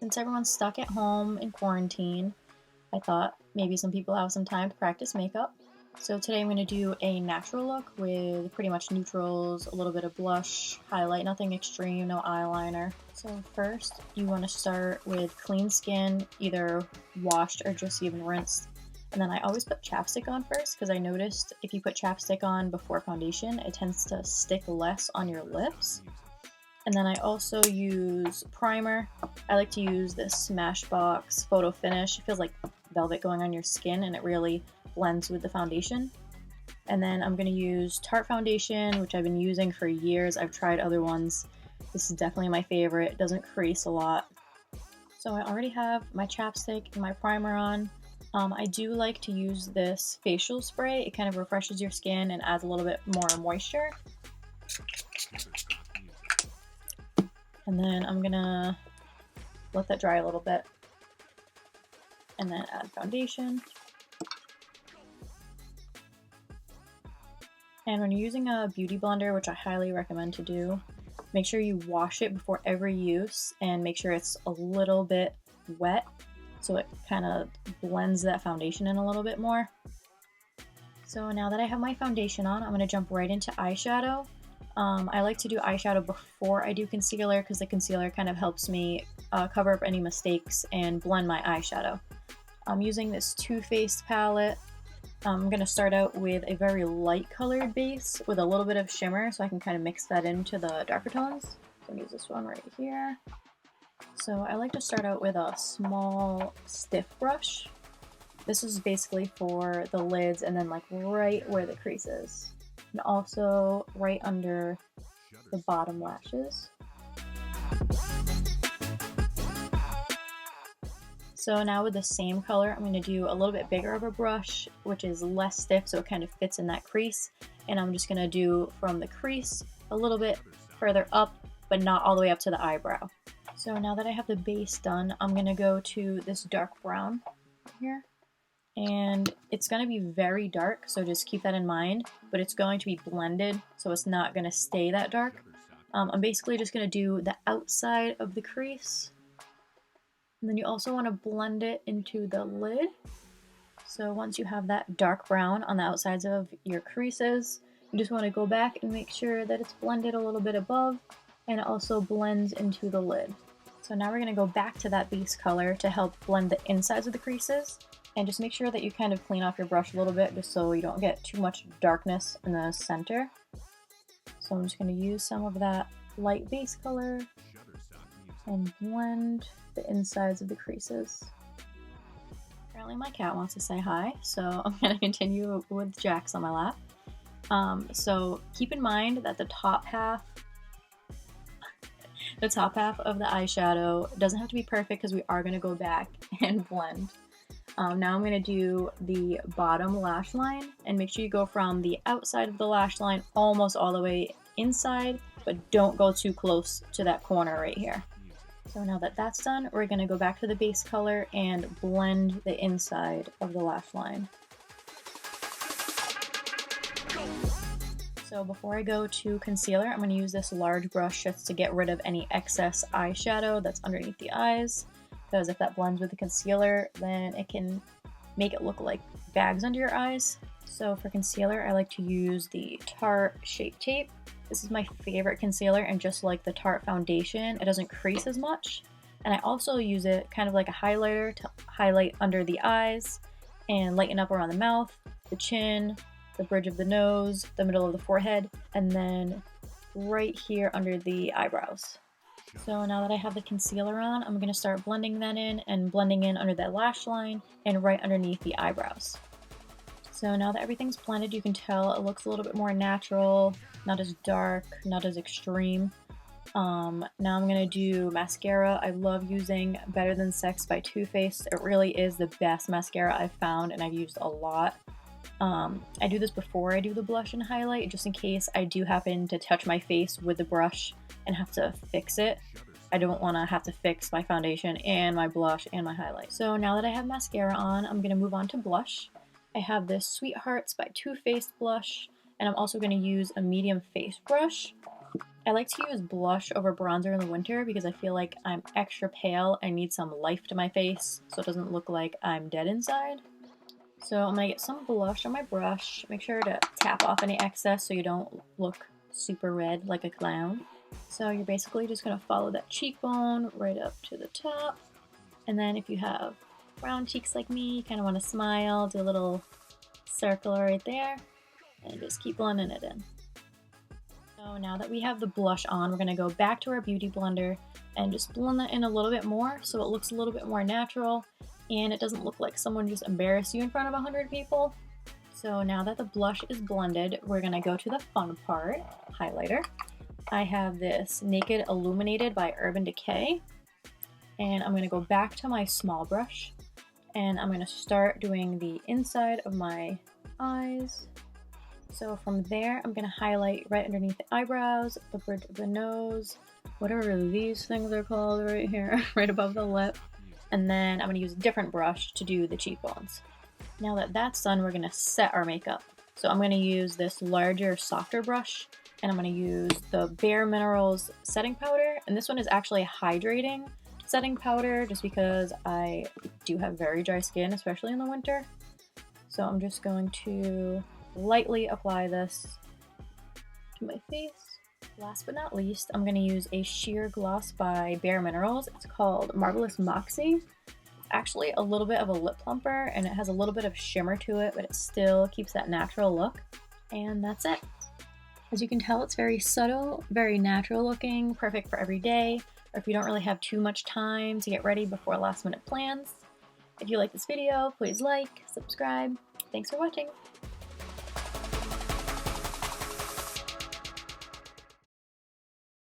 Since everyone's stuck at home in quarantine, I thought maybe some people have some time to practice makeup. So today I'm going to do a natural look with pretty much neutrals, a little bit of blush, highlight, nothing extreme, no eyeliner. So first you want to start with clean skin, either washed or just even rinsed. And then I always put chapstick on first because I noticed if you put chapstick on before foundation, it tends to stick less on your lips. And then I also use primer. I like to use this Smashbox Photo Finish. It feels like velvet going on your skin and it really blends with the foundation. And then I'm going to use Tarte foundation, which I've been using for years. I've tried other ones. This is definitely my favorite. It doesn't crease a lot. So I already have my chapstick and my primer on. I do like to use this facial spray. It kind of refreshes your skin and adds a little bit more moisture. And then I'm gonna let that dry a little bit and then add foundation. And when you're using a beauty blender, which I highly recommend to do, make sure you wash it before every use and make sure it's a little bit wet so it kind of blends that foundation in a little bit more. So now that I have my foundation on, I'm going to jump right into eyeshadow. I like to do eyeshadow before I do concealer because the concealer kind of helps me cover up any mistakes and blend my eyeshadow. I'm using this Too Faced palette. I'm going to start out with a very light colored base with a little bit of shimmer so I can kind of mix that into the darker tones. So I'm going to use this one right here. So I like to start out with a small stiff brush. This is basically for the lids and then like right where the crease is. And also right under the bottom lashes. So now with the same color, I'm going to do a little bit bigger of a brush, which is less stiff so it kind of fits in that crease. And I'm just going to do from the crease a little bit further up, but not all the way up to the eyebrow. So now that I have the base done, I'm going to go to this dark brown here. And it's going to be very dark, so just keep that in mind, but it's going to be blended, so it's not going to stay that dark. I'm basically just going to do the outside of the crease, and then you also want to blend it into the lid. So once you have that dark brown on the outsides of your creases, you just want to go back and make sure that it's blended a little bit above, and it also blends into the lid. So now we're going to go back to that base color to help blend the insides of the creases. And just make sure that you kind of clean off your brush a little bit just so you don't get too much darkness in the center. So I'm just going to use some of that light base color and blend the insides of the creases. Apparently my cat wants to say hi, so I'm going to continue with Jax on my lap. So keep in mind that the top half of the eyeshadow doesn't have to be perfect because we are going to go back and blend. Now I'm going to do the bottom lash line, and make sure you go from the outside of the lash line almost all the way inside, but don't go too close to that corner right here. So now that that's done, we're going to go back to the base color and blend the inside of the lash line. So before I go to concealer, I'm going to use this large brush just to get rid of any excess eyeshadow that's underneath the eyes. Because if that blends with the concealer, then it can make it look like bags under your eyes. So for concealer, I like to use the Tarte Shape Tape. This is my favorite concealer, and just like the Tarte foundation, it doesn't crease as much. And I also use it kind of like a highlighter to highlight under the eyes and lighten up around the mouth, the chin, the bridge of the nose, the middle of the forehead, and then right here under the eyebrows. So now that I have the concealer on, I'm going to start blending that in and blending in under that lash line and right underneath the eyebrows. So now that everything's blended, you can tell it looks a little bit more natural, not as dark, not as extreme. Now I'm going to do mascara. I love using Better Than Sex by Too Faced. It really is the best mascara I've found and I've used a lot. I do this before I do the blush and highlight, just in case I do happen to touch my face with the brush and have to fix it. I don't want to have to fix my foundation and my blush and my highlight. So now that I have mascara on, I'm going to move on to blush. I have this Sweethearts by Too Faced blush, and I'm also going to use a medium face brush I like to use blush over bronzer in the winter because I feel like I'm extra pale. I need some life to my face so it doesn't look like I'm dead inside. So I'm going to get some blush on my brush. Make sure to tap off any excess so you don't look super red like a clown. So you're basically just going to follow that cheekbone right up to the top. And then if you have round cheeks like me, you kind of want to smile, do a little circle right there, and just keep blending it in. So now that we have the blush on, we're going to go back to our Beauty Blender and just blend that in a little bit more so it looks a little bit more natural and it doesn't look like someone just embarrassed you in front of 100 people. So now that the blush is blended, we're going to go to the fun part, highlighter. I have this Naked Illuminated by Urban Decay, and I'm going to go back to my small brush and I'm going to start doing the inside of my eyes. So from there, I'm going to highlight right underneath the eyebrows, the bridge of the nose, whatever these things are called right here, right above the lip. And then I'm going to use a different brush to do the cheekbones. Now that that's done, we're going to set our makeup. So I'm going to use this larger, softer brush, and I'm going to use the Bare Minerals setting powder. And this one is actually hydrating setting powder just because I do have very dry skin, especially in the winter. So I'm just going to lightly apply this to my face. Last but not least, I'm going to use a sheer gloss by Bare Minerals. It's called Marvelous Moxie. It's actually a little bit of a lip plumper and it has a little bit of shimmer to it, but it still keeps that natural look. And that's it. As you can tell, it's very subtle, very natural looking, perfect for every day, or if you don't really have too much time to get ready before last minute plans. If you like this video, please like, subscribe. Thanks for watching.